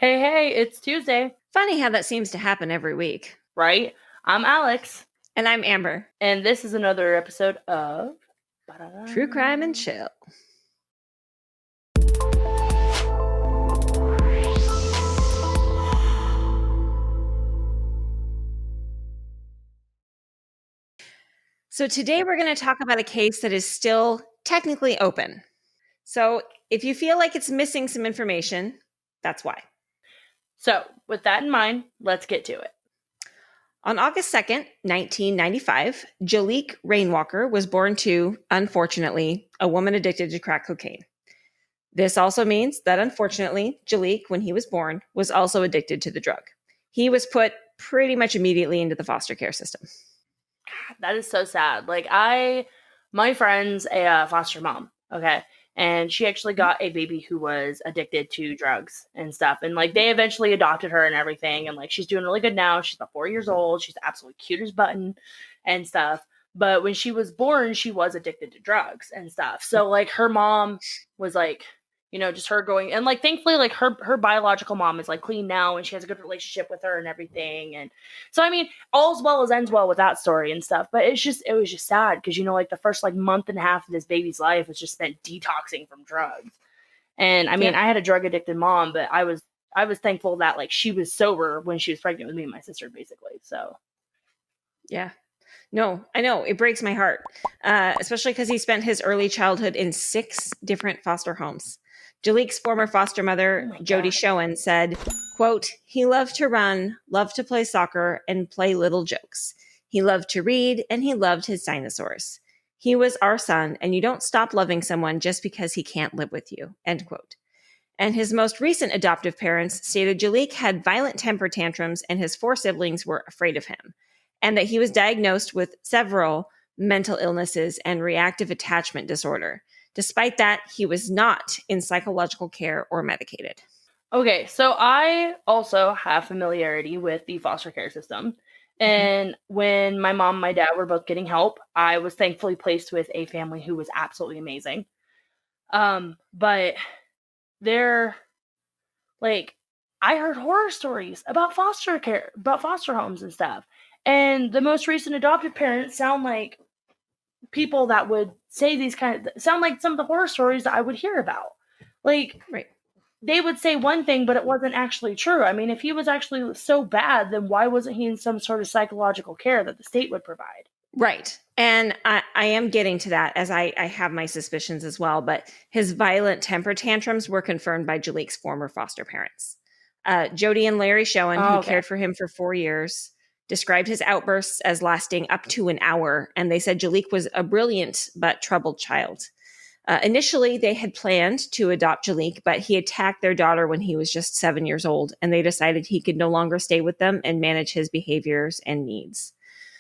Hey, hey, it's Tuesday, Funny how that seems to happen every week. right? I'm Alex, And I'm Amber. and this is another episode of True Crime and Chill. So today we're going to talk about a case that is still technically open. So if you feel like it's missing some information, that's why. So, with that in mind, let's get to it. On August 2nd, 1995, Jaliek Rainwalker was born to, unfortunately, a woman addicted to crack cocaine. This also means that, unfortunately, Jaliek, when he was born, was also addicted to the drug. He was put pretty much immediately into the foster care system. God, that is so sad. My friend's a foster mom, okay? And she actually got a baby who was addicted to drugs and stuff. And, they eventually adopted her and everything. And, she's doing really good now. She's about 4 years old. She's absolutely cute as button and stuff. But when she was born, she was addicted to drugs and stuff. So, her mom was, just her going, and thankfully her biological mom is clean now and she has a good relationship with her and everything. And so, I mean, all's well as ends well with that story and stuff, but it was just sad because the first month and a half of this baby's life was just spent detoxing from drugs. And I mean, I had a drug addicted mom, but I was thankful that she was sober when she was pregnant with me and my sister, basically. So yeah. No, I know. It breaks my heart, especially because he spent his early childhood in 6 different foster homes. Jaliek's former foster mother, Jody Schoen, said, quote, "He loved to run, loved to play soccer, and play little jokes. He loved to read, and he loved his dinosaurs. He was our son, and you don't stop loving someone just because he can't live with you," end quote. And his most recent adoptive parents stated Jaliek had violent temper tantrums and his 4 siblings were afraid of him, and that he was diagnosed with several mental illnesses and reactive attachment disorder. Despite that, he was not in psychological care or medicated. Okay, so I also have familiarity with the foster care system. And when my mom and my dad were both getting help, I was thankfully placed with a family who was absolutely amazing. But they're I heard horror stories about foster care, about foster homes and stuff. And the most recent adoptive parents sound like people that would say sound like some of the horror stories that I would hear about. Right. They would say one thing, but it wasn't actually true. I mean, if he was actually so bad, then why wasn't he in some sort of psychological care that the state would provide? Right. And I am getting to that as I have my suspicions as well. But his violent temper tantrums were confirmed by Jaliek's former foster parents. Jody and Larry Schoen, who cared for him for 4 years, described his outbursts as lasting up to an hour. And they said Jaliek was a brilliant but troubled child. Initially, they had planned to adopt Jaliek, but he attacked their daughter when he was just 7 years old, and they decided he could no longer stay with them and manage his behaviors and needs.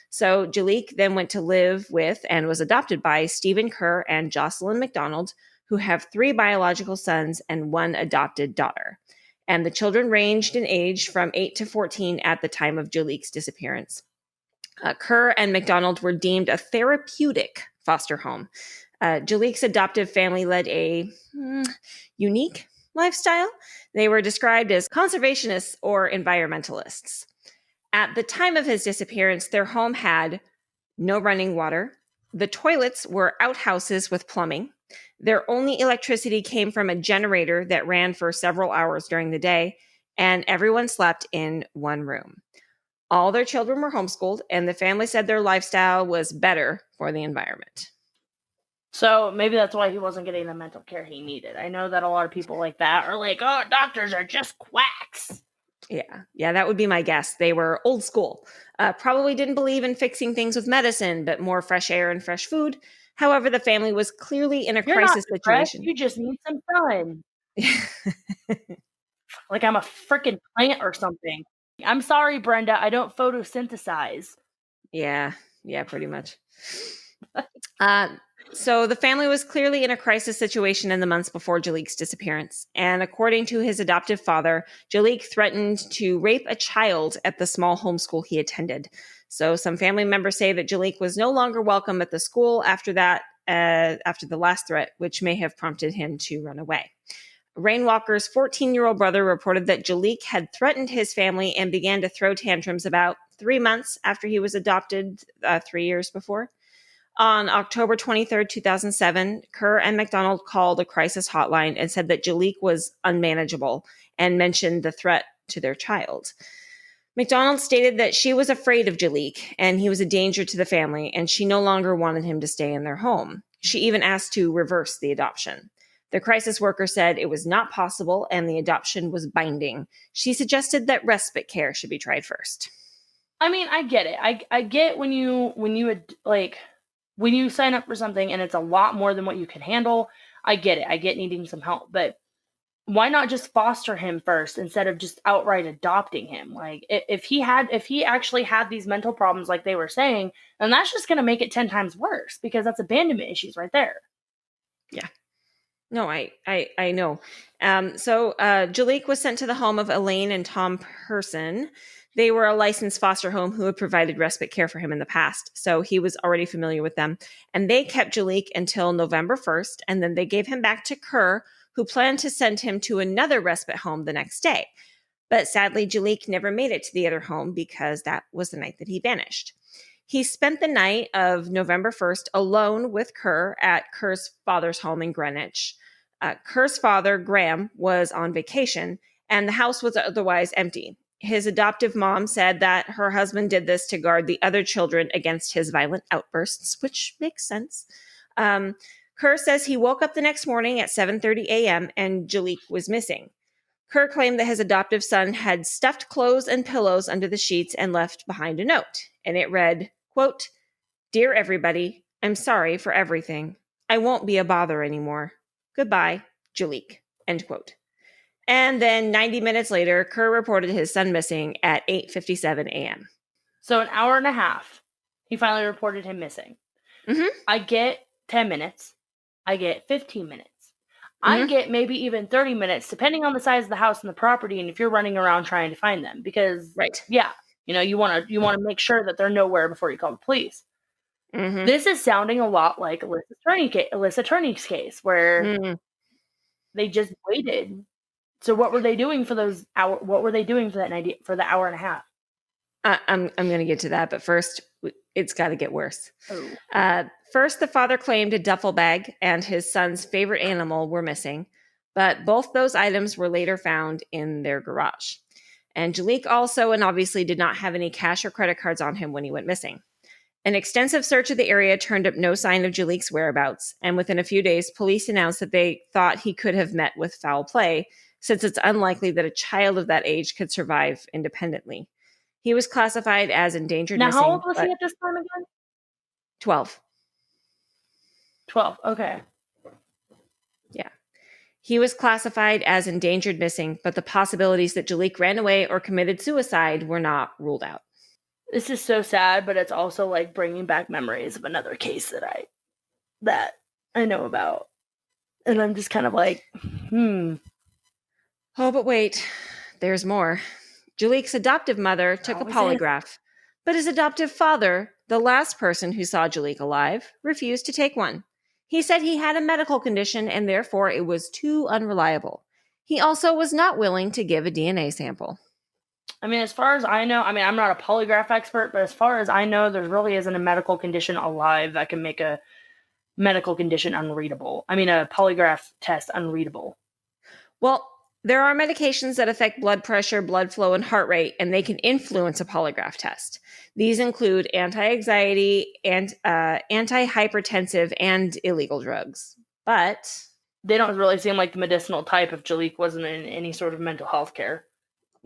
So Jaliek then went to live with and was adopted by Stephen Kerr and Jocelyn McDonald, who have 3 biological sons and 1 adopted daughter. And the children ranged in age from 8 to 14 at the time of Jaliek's disappearance. Kerr and McDonald were deemed a therapeutic foster home. Jaliek's adoptive family led a unique lifestyle. They were described as conservationists or environmentalists. At the time of his disappearance, their home had no running water. The toilets were outhouses with plumbing. Their only electricity came from a generator that ran for several hours during the day, and everyone slept in one room. All their children were homeschooled, and the family said their lifestyle was better for the environment. So maybe that's why he wasn't getting the mental care he needed. I know that a lot of people like that are like, oh, doctors are just quacks. Yeah, that would be my guess. They were old school. Probably didn't believe in fixing things with medicine, but more fresh air and fresh food. However, the family was clearly in a crisis situation. You just need some sun. Like I'm a freaking plant or something. I'm sorry, Brenda. I don't photosynthesize. Yeah, pretty much. So the family was clearly in a crisis situation in the months before Jaliek's disappearance. And according to his adoptive father, Jaliek threatened to rape a child at the small homeschool he attended. So some family members say that Jaliek was no longer welcome at the school after that, after the last threat, which may have prompted him to run away. Rainwalker's 14-year-old brother reported that Jaliek had threatened his family and began to throw tantrums about 3 months after he was adopted 3 years before. On October 23rd, 2007, Kerr and McDonald called a crisis hotline and said that Jaliek was unmanageable and mentioned the threat to their child. McDonald stated that she was afraid of Jaliek and he was a danger to the family, and she no longer wanted him to stay in their home. She even asked to reverse the adoption. The crisis worker said it was not possible and the adoption was binding. She suggested that respite care should be tried first. I mean, I get it. I get when you sign up for something and it's a lot more than what you can handle. I get it. I get needing some help, but why not just foster him first instead of just outright adopting him? Like, if he actually had these mental problems like they were saying, then that's just going to make it 10 times worse, because that's abandonment issues right there. Yeah. No, I know. So Jaliek was sent to the home of Elaine and Tom Person. They were a licensed foster home who had provided respite care for him in the past, so he was already familiar with them. And they kept Jaliek until November 1st, and then they gave him back to Kerr, who planned to send him to another respite home the next day. But sadly, Jaliek never made it to the other home because that was the night that he vanished. He spent the night of November 1st alone with Kerr at Kerr's father's home in Greenwich. Kerr's father, Graham, was on vacation, and the house was otherwise empty. His adoptive mom said that her husband did this to guard the other children against his violent outbursts, which makes sense. Kerr says he woke up the next morning at 7:30 a.m. and Jaliek was missing. Kerr claimed that his adoptive son had stuffed clothes and pillows under the sheets and left behind a note. And it read, quote, "Dear everybody, I'm sorry for everything. I won't be a bother anymore. Goodbye, Jaliek," end quote. And then 90 minutes later, Kerr reported his son missing at 8:57 a.m. So an hour and a half, he finally reported him missing. Mm-hmm. I get 10 minutes. I get 15 minutes. I get maybe even 30 minutes, depending on the size of the house and the property, and if you're running around trying to find them. Because, yeah, you want to make sure that they're nowhere before you call the police. Mm-hmm. This is sounding a lot like Alyssa Attorney's case, where they just waited. So what were they doing for those hour? What were they doing for that 90 for the hour and a half? I'm going to get to that, but first, it's got to get worse. Oh. First, the father claimed a duffel bag and his son's favorite animal were missing, but both those items were later found in their garage. And Jaliek also and obviously did not have any cash or credit cards on him when he went missing. An extensive search of the area turned up no sign of Jaliek's whereabouts, and within a few days, police announced that they thought he could have met with foul play, since it's unlikely that a child of that age could survive independently. He was classified as endangered missing. Now, how old was he at this time again? 12. 12, okay. Yeah. He was classified as endangered missing, but the possibilities that Jaliek ran away or committed suicide were not ruled out. This is so sad, but it's also like bringing back memories of another case that I know about. And I'm just kind of like, Oh, but wait, there's more. Jaliek's adoptive mother took a polygraph, but his adoptive father, the last person who saw Jaliek alive, refused to take one. He said he had a medical condition and therefore it was too unreliable. He also was not willing to give a DNA sample. I mean, as far as I know, I'm not a polygraph expert, but as far as I know, there really isn't a medical condition alive that can make a medical condition unreadable. I mean, a polygraph test unreadable. Well, there are medications that affect blood pressure, blood flow, and heart rate, and they can influence a polygraph test. These include anti-anxiety, and anti-hypertensive, and illegal drugs. But they don't really seem like the medicinal type if Jaliek wasn't in any sort of mental health care.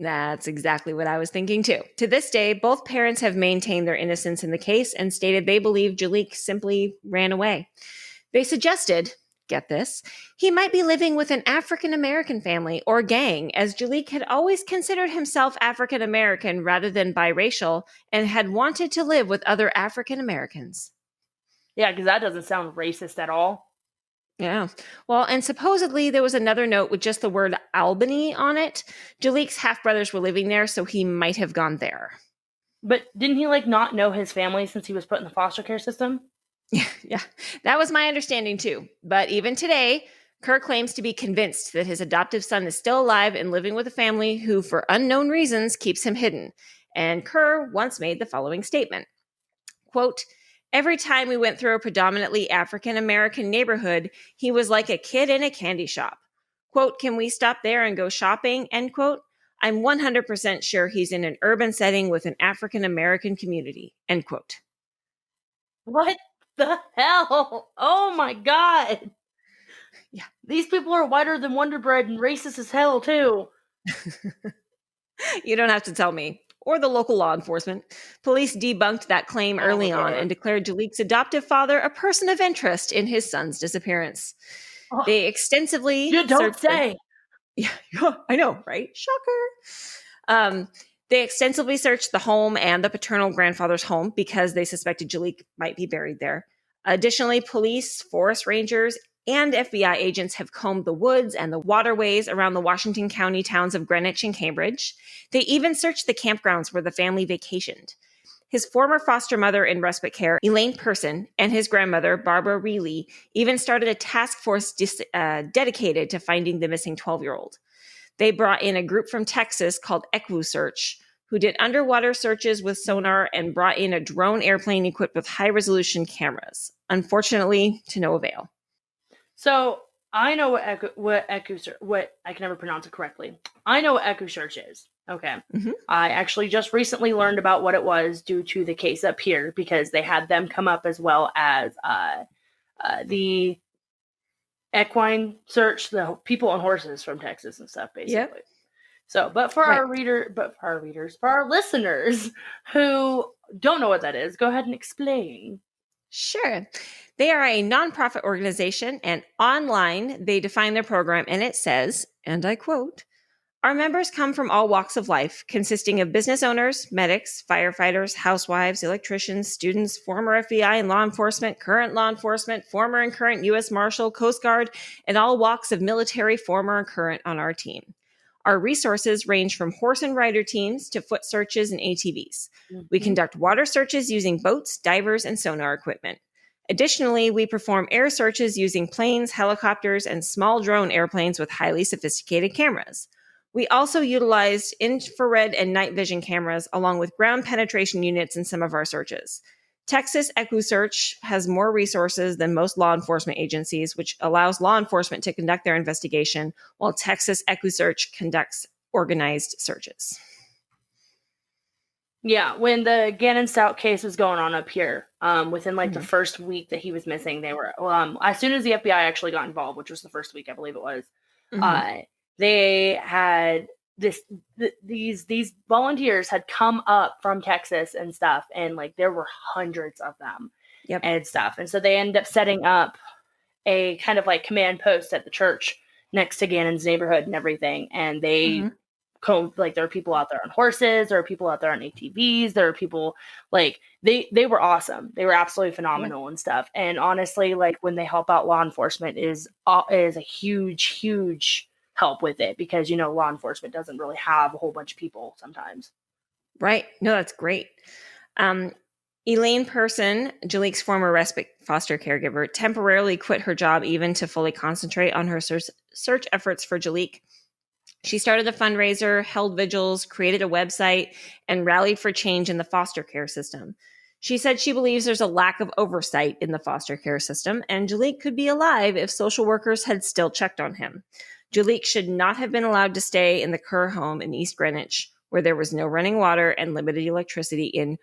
That's exactly what I was thinking too. To this day, both parents have maintained their innocence in the case and stated they believe Jaliek simply ran away. They suggested, get this, he might be living with an African-American family or gang, as Jaliek had always considered himself African-American rather than biracial and had wanted to live with other African-Americans. Yeah, because that doesn't sound racist at all. Yeah. Well, and supposedly there was another note with just the word Albany on it. Jaliek's half-brothers were living there, so he might have gone there. But didn't he, not know his family since he was put in the foster care system? Yeah, that was my understanding too. But even today, Kerr claims to be convinced that his adoptive son is still alive and living with a family who, for unknown reasons, keeps him hidden. And Kerr once made the following statement, quote, "Every time we went through a predominantly African-American neighborhood, he was like a kid in a candy shop. Quote, can we stop there and go shopping? End quote. I'm 100% sure he's in an urban setting with an African-American community. End quote." What the hell? Oh my God. Yeah. These people are whiter than Wonder Bread and racist as hell, too. You don't have to tell me. Or the local law enforcement. Police debunked that claim early on and declared Jaliek's adoptive father a person of interest in his son's disappearance. They extensively You don't say. Yeah, I know, right? Shocker. They extensively searched the home and the paternal grandfather's home because they suspected Jaliek might be buried there. Additionally, police, forest rangers, and FBI agents have combed the woods and the waterways around the Washington County towns of Greenwich and Cambridge. They even searched the campgrounds where the family vacationed. His former foster mother in respite care, Elaine Person, and his grandmother, Barbara Reilly, even started a task force dedicated to finding the missing 12-year-old. They brought in a group from Texas called EquiSearch, who did underwater searches with sonar and brought in a drone airplane equipped with high-resolution cameras. Unfortunately, to no avail. So I know what I can never pronounce it correctly. I know what EquiSearch is. Okay. Mm-hmm. I actually just recently learned about what it was due to the case up here because they had them come up as well as the equine search, the people on horses from Texas and stuff, basically. Yep. So, for our listeners who don't know what that is, go ahead and explain. Sure. They are a nonprofit organization, and online they define their program, and it says, and I quote, "Our members come from all walks of life, consisting of business owners, medics, firefighters, housewives, electricians, students, former FBI and law enforcement, current law enforcement, former and current U.S. Marshal, Coast Guard, and all walks of military, former and current on our team. Our resources range from horse and rider teams to foot searches and ATVs. Mm-hmm. We conduct water searches using boats, divers, and sonar equipment. Additionally, we perform air searches using planes, helicopters, and small drone airplanes with highly sophisticated cameras. We also utilized infrared and night vision cameras along with ground penetration units in some of our searches. Texas EquiSearch has more resources than most law enforcement agencies, which allows law enforcement to conduct their investigation, while Texas EquiSearch conducts organized searches." Yeah, when the Gannon Stout case was going on up here, within the first week that he was missing, they were as soon as the FBI actually got involved, which was the first week, I believe it was, they had these volunteers had come up from Texas and stuff, and there were hundreds of them. Yep. And stuff. And so they ended up setting up a kind of command post at the church next to Gannon's neighborhood and everything. And they there are people out there on horses, there are people out there on ATVs, there are people they were awesome. They were absolutely phenomenal and stuff. And honestly, when they help out law enforcement is a huge help with it because law enforcement doesn't really have a whole bunch of people sometimes. Right. No, that's great. Elaine Person, Jaliek's former respite foster caregiver, temporarily quit her job even to fully concentrate on her search efforts for Jaliek. She started a fundraiser, held vigils, created a website, and rallied for change in the foster care system. She said she believes there's a lack of oversight in the foster care system, and Jaliek could be alive if social workers had still checked on him. Jaliek should not have been allowed to stay in the Kerr home in East Greenwich, where there was no running water and limited electricity in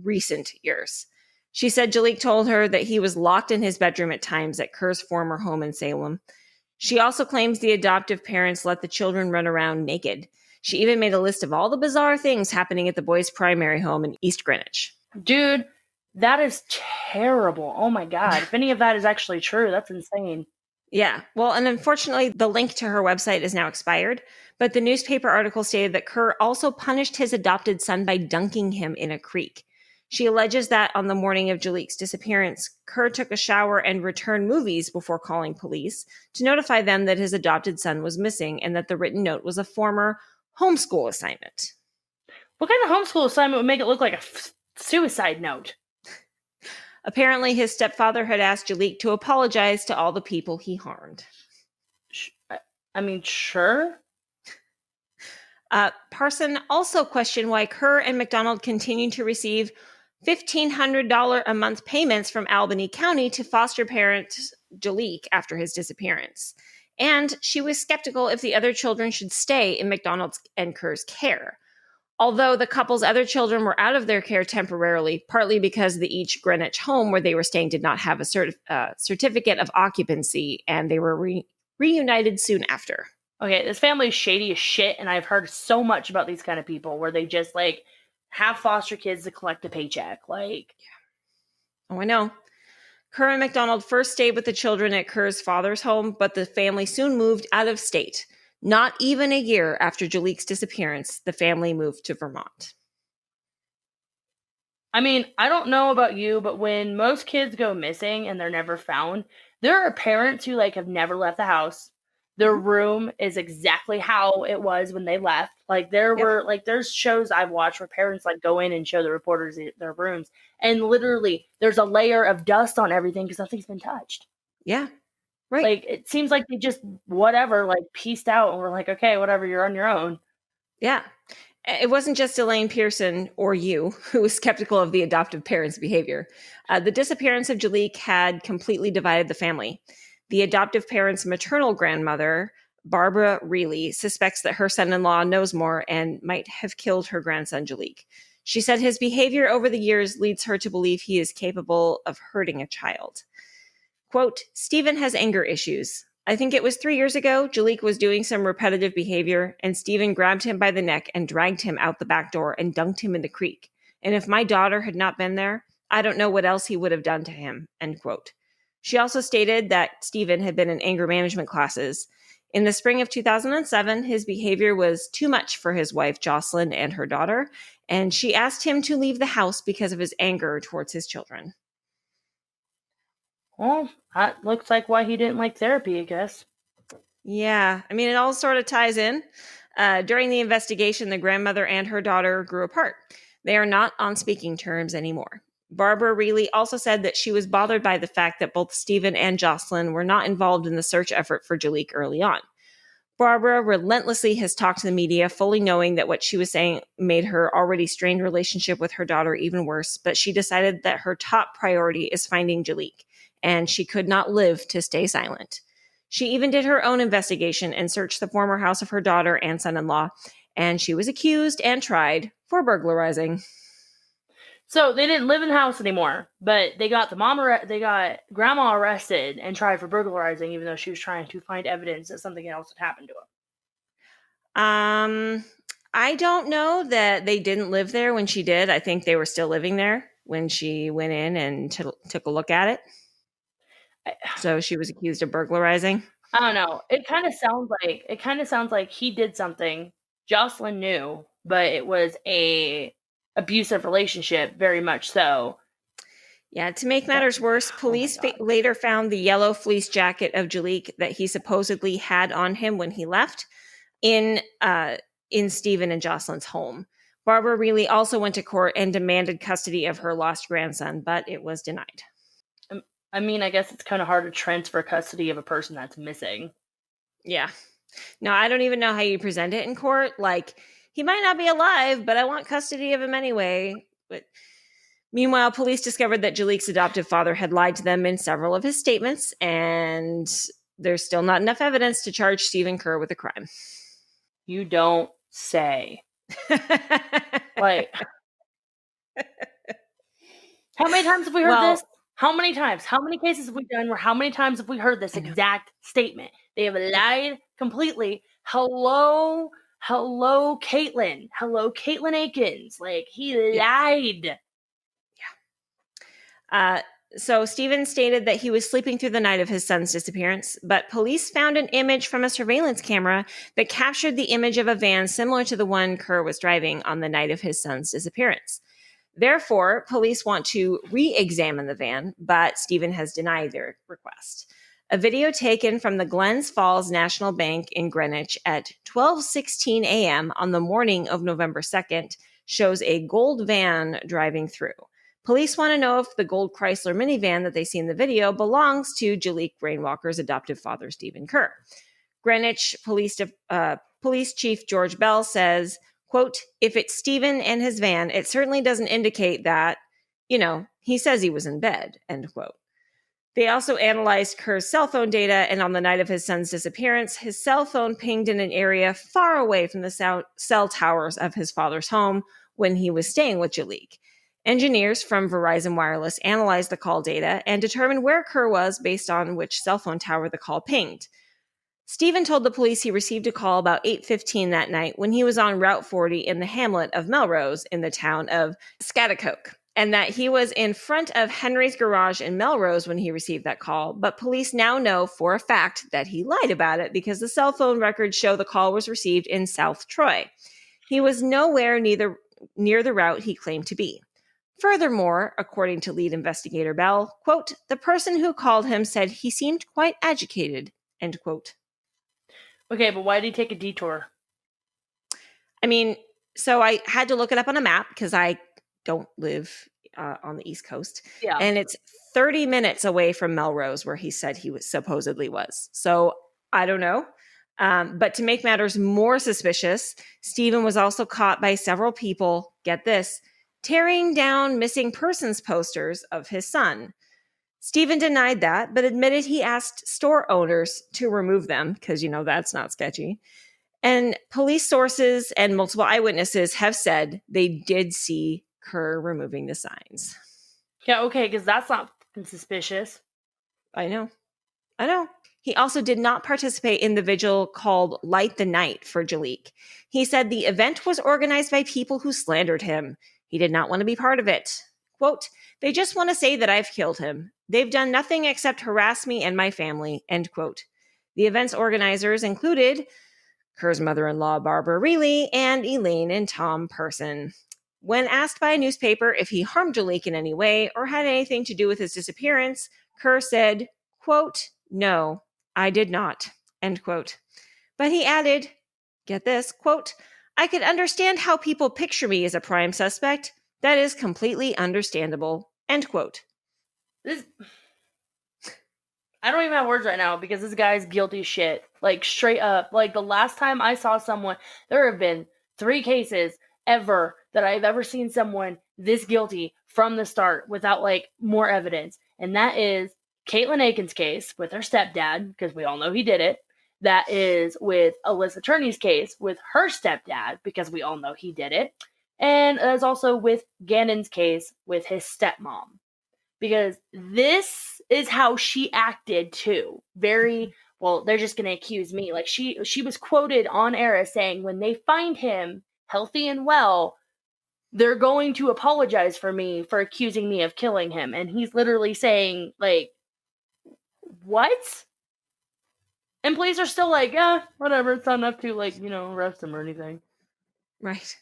recent years. She said Jaliek told her that he was locked in his bedroom at times at Kerr's former home in Salem. She also claims the adoptive parents let the children run around naked. She even made a list of all the bizarre things happening at the boys' primary home in East Greenwich. Dude, that is terrible. Oh my God. If any of that is actually true, that's insane. Yeah. Well, and unfortunately, the link to her website is now expired, but the newspaper article stated that Kerr also punished his adopted son by dunking him in a creek. She alleges that on the morning of Jaliek's disappearance, Kerr took a shower and returned movies before calling police to notify them that his adopted son was missing and that the written note was a former homeschool assignment. What kind of homeschool assignment would make it look like a suicide note? Apparently, his stepfather had asked Jaliek to apologize to all the people he harmed. I mean, sure. Parson also questioned why Kerr and McDonald continued to receive $1,500 a month payments from Albany County to foster parent Jaliek after his disappearance. And she was skeptical if the other children should stay in McDonald's and Kerr's care. Although the couple's other children were out of their care temporarily, partly because the each Greenwich home where they were staying did not have a certificate of occupancy, and they were reunited soon after. Okay, this family is shady as shit, and I've heard so much about these kind of people where they just, like, have foster kids to collect a paycheck. Like, oh, I know. Kerr and McDonald first stayed with the children at Kerr's father's home, but the family soon moved out of state. Not even a year after Jaliek's disappearance, the family moved to Vermont. I mean, I don't know about you, but when most kids go missing and they're never found, there are parents who, like, have never left the house. Their room is exactly how it was when they left. Like, there's shows I've watched where parents, like, go in and show the reporters their rooms, and literally there's a layer of dust on everything because nothing's been touched. Yeah, right. Like, it seems like they just, whatever, like, pieced out, and we're like, okay, whatever, you're on your own. Yeah. It wasn't just Elaine Pearson or you who was skeptical of the adoptive parents' behavior. The disappearance of Jaliek had completely divided the family. The adoptive parents' maternal grandmother, Barbara Reilly, suspects that her son-in-law knows more and might have killed her grandson Jaliek. She said his behavior over the years leads her to believe he is capable of hurting a child. Quote, Stephen has anger issues. I think it was 3 years ago, Jaliek was doing some repetitive behavior, and Stephen grabbed him by the neck and dragged him out the back door and dunked him in the creek. And if my daughter had not been there, I don't know what else he would have done to him, end quote. She also stated that Stephen had been in anger management classes. In the spring of 2007, his behavior was too much for his wife, Jocelyn, and her daughter, and she asked him to leave the house because of his anger towards his children. Well, that looks like why he didn't like therapy, I guess. Yeah, I mean, it all sort of ties in. During the investigation, the grandmother and her daughter grew apart. They are not on speaking terms anymore. Barbara Reilly also said that she was bothered by the fact that both Stephen and Jocelyn were not involved in the search effort for Jaliek early on. Barbara relentlessly has talked to the media, fully knowing that what she was saying made her already strained relationship with her daughter even worse, but she decided that her top priority is finding Jaliek, and she could not live to stay silent. She even did her own investigation and searched the former house of her daughter and son-in-law, and she was accused and tried for burglarizing. So they didn't live in the house anymore, but they got they got grandma arrested and tried for burglarizing, even though she was trying to find evidence that something else had happened to him. I don't know that they didn't live there when she did. I think they were still living there when she went in and took a look at it. So she was accused of burglarizing. I don't know. It kind of sounds like he did something Jocelyn knew, but it was a abusive relationship, very much so. Yeah, to make matters worse, police later found the yellow fleece jacket of Jaliek that he supposedly had on him when he left in Stephen and Jocelyn's home. Barbara Reilly also went to court and demanded custody of her lost grandson, but it was denied. I mean, I guess it's kind of hard to transfer custody of a person that's missing. Yeah. No, I don't even know how you present it in court. Like, he might not be alive, but I want custody of him anyway. But meanwhile, police discovered that Jaliek's adoptive father had lied to them in several of his statements, and there's still not enough evidence to charge Stephen Kerr with a crime. You don't say. Like, how many times have we heard this? How many times? How many cases have we done where how many times have we heard this exact statement? They have lied completely. Hello, Caitlin. Hello, Caitlin Akins. Like, he lied. Yeah. So Stephen stated that he was sleeping through the night of his son's disappearance, but police found an image from a surveillance camera that captured the image of a van similar to the one Kerr was driving on the night of his son's disappearance. Therefore, police want to re-examine the van, but Stephen has denied their request. A video taken from the Glens Falls National Bank in Greenwich at 12:16 a.m. on the morning of November 2nd shows a gold van driving through. Police want to know if the gold Chrysler minivan that they see in the video belongs to Jaliek Rainwalker's adoptive father, Stephen Kerr. Greenwich Police Chief George Bell says, quote, if it's Stephen and his van, it certainly doesn't indicate that, he says he was in bed, end quote. They also analyzed Kerr's cell phone data, and on the night of his son's disappearance, his cell phone pinged in an area far away from the cell towers of his father's home when he was staying with Jaliek. Engineers from Verizon Wireless analyzed the call data and determined where Kerr was based on which cell phone tower the call pinged. Stephen told the police he received a call about 8:15 that night when he was on Route 40 in the hamlet of Melrose in the town of Schaghticoke, and that he was in front of Henry's garage in Melrose when he received that call. But police now know for a fact that he lied about it because the cell phone records show the call was received in South Troy. He was nowhere near the route he claimed to be. Furthermore, according to lead investigator Bell, quote, the person who called him said he seemed quite agitated, end quote. Okay, but why did he take a detour? I mean, so I had to look it up on a map because I don't live on the East Coast. Yeah. And it's 30 minutes away from Melrose where he said he was supposedly was. So I don't know. But to make matters more suspicious, Stephen was also caught by several people, get this, tearing down missing persons posters of his son. Stephen denied that, but admitted he asked store owners to remove them because, that's not sketchy. And police sources and multiple eyewitnesses have said they did see Kerr removing the signs. Yeah, okay, because that's not suspicious. I know. He also did not participate in the vigil called Light the Night for Jaliek. He said the event was organized by people who slandered him. He did not want to be part of it. Quote, they just want to say that I've killed him. They've done nothing except harass me and my family, end quote. The event's organizers included Kerr's mother-in-law, Barbara Reilly, and Elaine and Tom Person. When asked by a newspaper if he harmed Jaliek in any way or had anything to do with his disappearance, Kerr said, quote, no, I did not, end quote. But he added, get this, quote, I could understand how people picture me as a prime suspect. That is completely understandable, end quote. I don't even have words right now because this guy's guilty as shit. Like, straight up. Like, the last time I saw someone, there have been 3 cases ever that I've ever seen someone this guilty from the start without, more evidence. And that is Caitlin Aiken's case with her stepdad, because we all know he did it. That is with Alyssa Turney's case with her stepdad, because we all know he did it. And that's also with Gannon's case with his stepmom. Because this is how she acted too. Very, well, they're just going to accuse me. Like, she was quoted on air as saying, when they find him healthy and well, they're going to apologize for me for accusing me of killing him. And he's literally saying, what? And police are still like, yeah, whatever, it's not enough to, arrest him or anything. Right.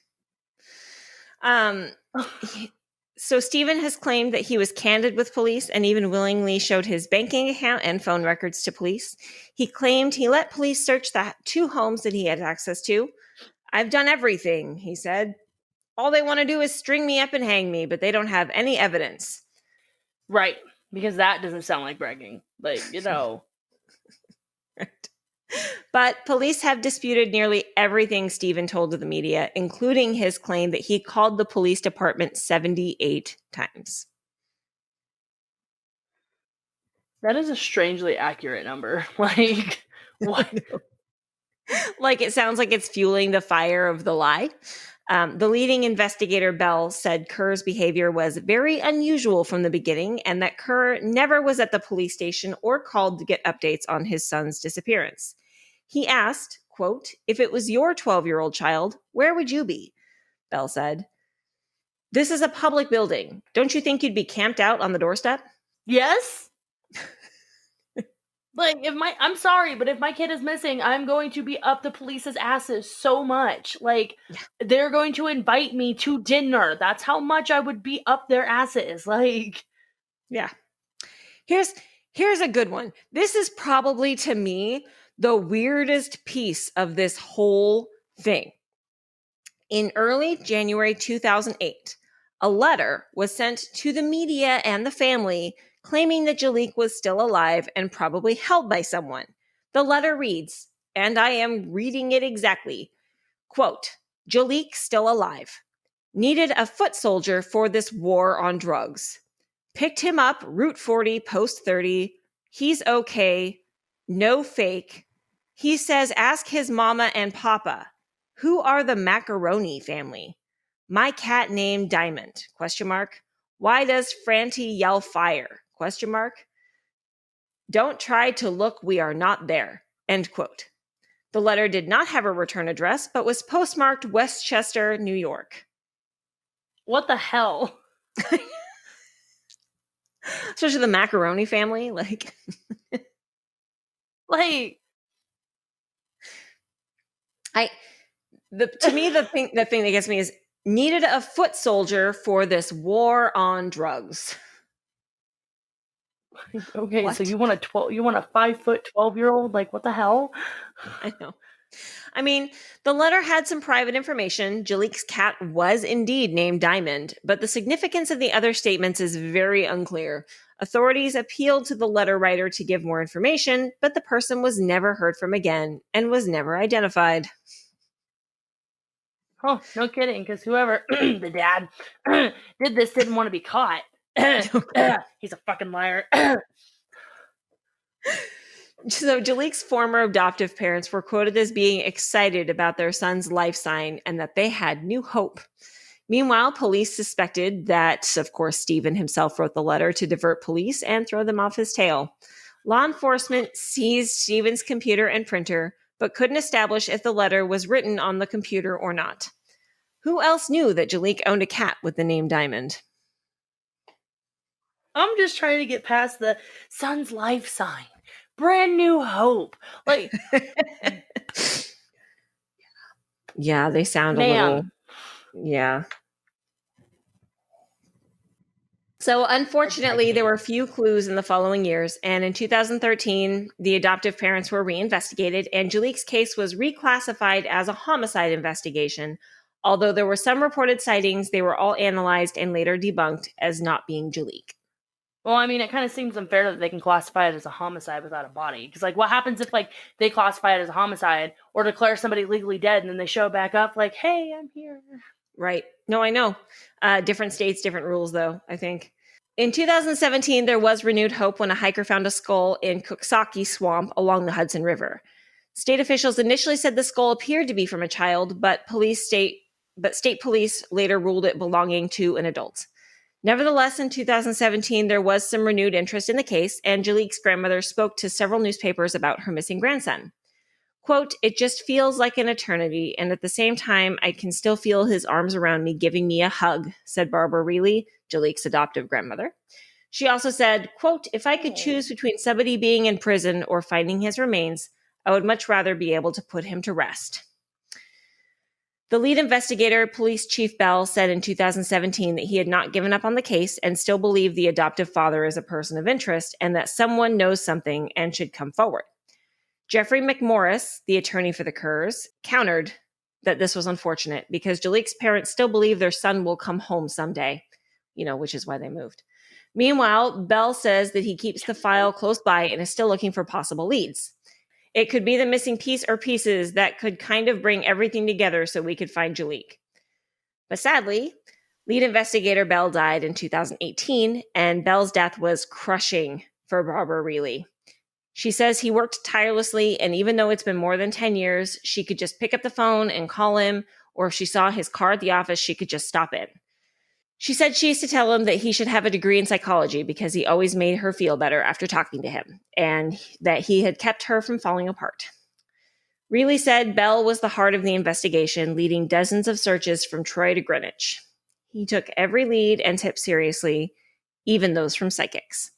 So Stephen has claimed that he was candid with police and even willingly showed his banking account and phone records to police. He claimed he let police search the 2 homes that he had access to. I've done everything, he said. All they want to do is string me up and hang me, but they don't have any evidence. Right, because that doesn't sound like bragging. Right. But police have disputed nearly everything Stephen told to the media, including his claim that he called the police department 78 times. That is a strangely accurate number. What? It sounds like it's fueling the fire of the lie. The leading investigator, Bell, said Kerr's behavior was very unusual from the beginning and that Kerr never was at the police station or called to get updates on his son's disappearance. He asked, quote, if it was your 12-year-old child, where would you be? Bell said, this is a public building. Don't you think you'd be camped out on the doorstep? Yes. I'm sorry, but if my kid is missing, I'm going to be up the police's asses so much. They're going to invite me to dinner. That's how much I would be up their asses. Yeah. Here's a good one. This is probably, to me, the weirdest piece of this whole thing. In early January 2008, a letter was sent to the media and the family claiming that Jaliek was still alive and probably held by someone. The letter reads, and I am reading it exactly. Quote, Jaliek still alive. Needed a foot soldier for this war on drugs. Picked him up, Route 40, Post 30. He's okay. No fake. He says, ask his mama and papa. Who are the Macaroni family? My cat named Diamond, question mark. Why does Franti yell fire, question mark. Don't try to look, we are not there, end quote. The letter did not have a return address, but was postmarked Westchester, New York. What the hell? Especially the Macaroni family, like... To me, the thing that gets me is needed a foot soldier for this war on drugs. Okay, what? So you want a 5'12" 12-year-old? Like, what the hell? I know. I mean, the letter had some private information. Jaliek's cat was indeed named Diamond, but the significance of the other statements is very unclear. Authorities appealed to the letter writer to give more information, but the person was never heard from again and was never identified. Oh, no kidding, because whoever, the dad, did this didn't want to be caught. He's a fucking liar. So Jaliek's former adoptive parents were quoted as being excited about their son's life sign and that they had new hope. Meanwhile, police suspected that, of course, Stephen himself wrote the letter to divert police and throw them off his tail. Law enforcement seized Stephen's computer and printer, but couldn't establish if the letter was written on the computer or not. Who else knew that Jaliek owned a cat with the name Diamond? I'm just trying to get past the son's life sign. Brand new hope. Like, yeah, they sound a little, yeah. So unfortunately, there were few clues in the following years, and in 2013, the adoptive parents were reinvestigated, and Jaliek's case was reclassified as a homicide investigation. Although there were some reported sightings, they were all analyzed and later debunked as not being Jaliek. Well, I mean, it kind of seems unfair that they can classify it as a homicide without a body. Because, like, what happens if, like, they classify it as a homicide or declare somebody legally dead and then they show back up like, hey, I'm here. Right. No, I know. Different states, different rules, though, I think. In 2017, there was renewed hope when a hiker found a skull in Coxsackie Swamp along the Hudson River. State officials initially said the skull appeared to be from a child, but state police later ruled it belonging to an adult. Nevertheless, in 2017, there was some renewed interest in the case, and Jaliek's grandmother spoke to several newspapers about her missing grandson. Quote, it just feels like an eternity, and at the same time, I can still feel his arms around me giving me a hug, said Barbara Reilly, Jaliek's adoptive grandmother. She also said, quote, if I could choose between somebody being in prison or finding his remains, I would much rather be able to put him to rest. The lead investigator, Police Chief Bell, said in 2017 that he had not given up on the case and still believed the adoptive father is a person of interest and that someone knows something and should come forward. Jeffrey McMorris, the attorney for the Kerrs, countered that this was unfortunate because Jaliek's parents still believe their son will come home someday, which is why they moved. Meanwhile, Bell says that he keeps the file close by and is still looking for possible leads. It could be the missing piece or pieces that could kind of bring everything together so we could find Jaliek. But sadly, lead investigator Bell died in 2018, and Bell's death was crushing for Barbara Reilly. She says he worked tirelessly, and even though it's been more than 10 years, she could just pick up the phone and call him, or if she saw his car at the office, she could just stop in. She said she used to tell him that he should have a degree in psychology because he always made her feel better after talking to him, and that he had kept her from falling apart. Reilly said Bell was the heart of the investigation, leading dozens of searches from Troy to Greenwich. He took every lead and tip seriously, even those from psychics.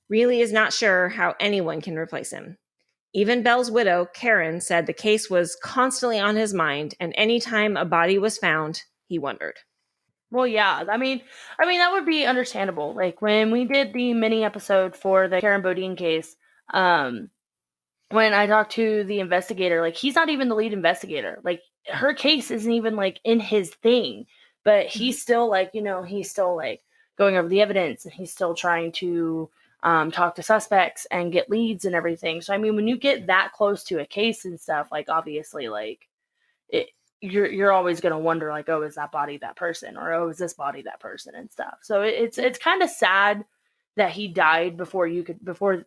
Reilly is not sure how anyone can replace him. Even Bell's widow, Karen, said the case was constantly on his mind, and anytime a body was found, he wondered. Well, yeah, I mean, that would be understandable. Like, when we did the mini episode for the Karen Bodine case, when I talked to the investigator, like, he's not even the lead investigator. Like, her case isn't even, like, in his thing. But he's still, like, he's still, like, going over the evidence, and he's still trying to talk to suspects and get leads and everything. So I mean, when you get that close to a case and stuff, like obviously, like you're always going to wonder, like, oh, is that body that person, or oh, is this body that person and stuff. So it's kind of sad that he died before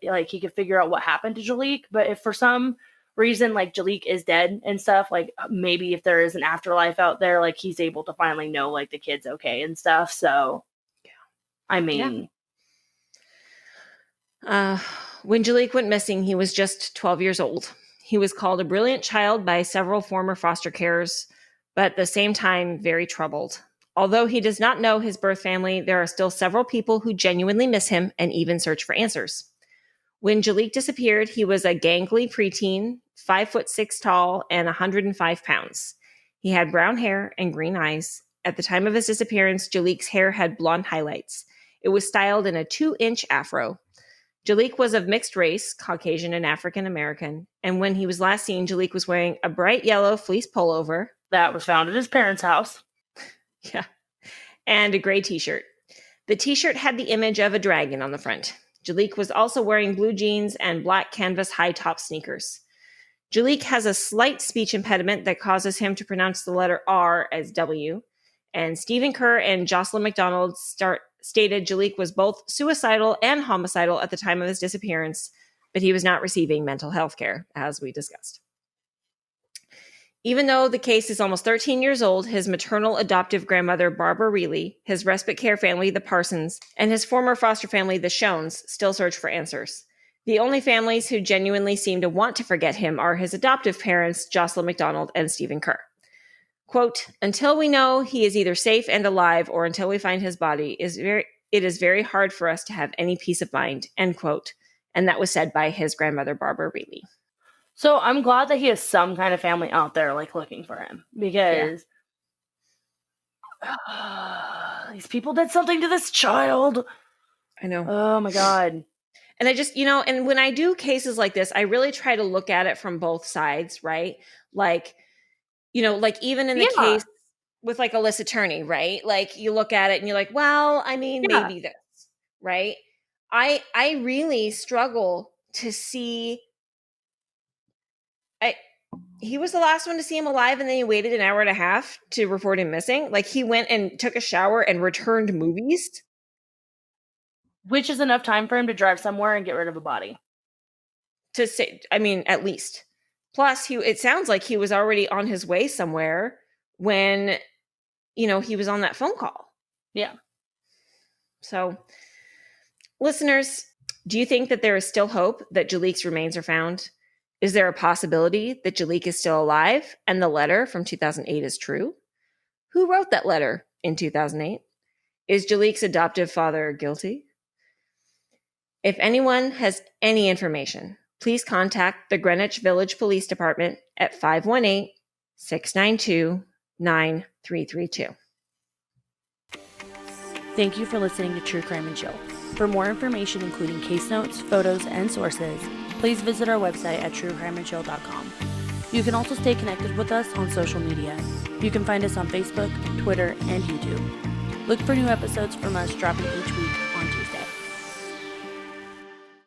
like he could figure out what happened to Jaliek. But if for some reason like Jaliek is dead and stuff, like maybe if there is an afterlife out there, like he's able to finally know like the kid's okay and stuff. So yeah, I mean, when Jaliek went missing, he was just 12 years old. He was called a brilliant child by several former foster carers, but at the same time, very troubled. Although he does not know his birth family, there are still several people who genuinely miss him and even search for answers. When Jaliek disappeared, he was a gangly preteen, 5'6" tall, and 105 pounds. He had brown hair and green eyes. At the time of his disappearance, Jaliek's hair had blonde highlights. It was styled in a 2-inch afro. Jaliek was of mixed race, Caucasian and African American, and when he was last seen, Jaliek was wearing a bright yellow fleece pullover that was found at his parents' house. Yeah, and a gray t-shirt. The t-shirt had the image of a dragon on the front. Jaliek was also wearing blue jeans and black canvas high-top sneakers. Jaliek has a slight speech impediment that causes him to pronounce the letter R as W, and Stephen Kerr and Jocelyn McDonald stated Jaliek was both suicidal and homicidal at the time of his disappearance, but he was not receiving mental health care, as we discussed. Even though the case is almost 13 years old, his maternal adoptive grandmother, Barbara Reilly, his respite care family, the Parsons, and his former foster family, the Shones, still search for answers. The only families who genuinely seem to want to forget him are his adoptive parents, Jocelyn McDonald and Stephen Kerr. Quote, until we know he is either safe and alive or until we find his body, it is very hard for us to have any peace of mind, end quote. And that was said by his grandmother, Barbara Reilly. So I'm glad that he has some kind of family out there, like, looking for him. Because these people did something to this child. I know. Oh, my God. And I just, and when I do cases like this, I really try to look at it from both sides, right? Like, like even in the case with like Alyssa Turney, right? Like you look at it and you're like, well, I mean, maybe this, right? I really struggle to see. He was the last one to see him alive, and then he waited an hour and a half to report him missing. Like he went and took a shower and returned movies. Which is enough time for him to drive somewhere and get rid of a body. To say, I mean, at least. Plus, it sounds like he was already on his way somewhere when, he was on that phone call. Yeah. So, listeners, do you think that there is still hope that Jaliek's remains are found? Is there a possibility that Jaliek is still alive and the letter from 2008 is true? Who wrote that letter in 2008? Is Jaliek's adoptive father guilty? If anyone has any information, please contact the Greenwich Village Police Department at 518-692-9332. Thank you for listening to True Crime and Chill. For more information, including case notes, photos, and sources, please visit our website at truecrimeandchill.com. You can also stay connected with us on social media. You can find us on Facebook, Twitter, and YouTube. Look for new episodes from us dropping each week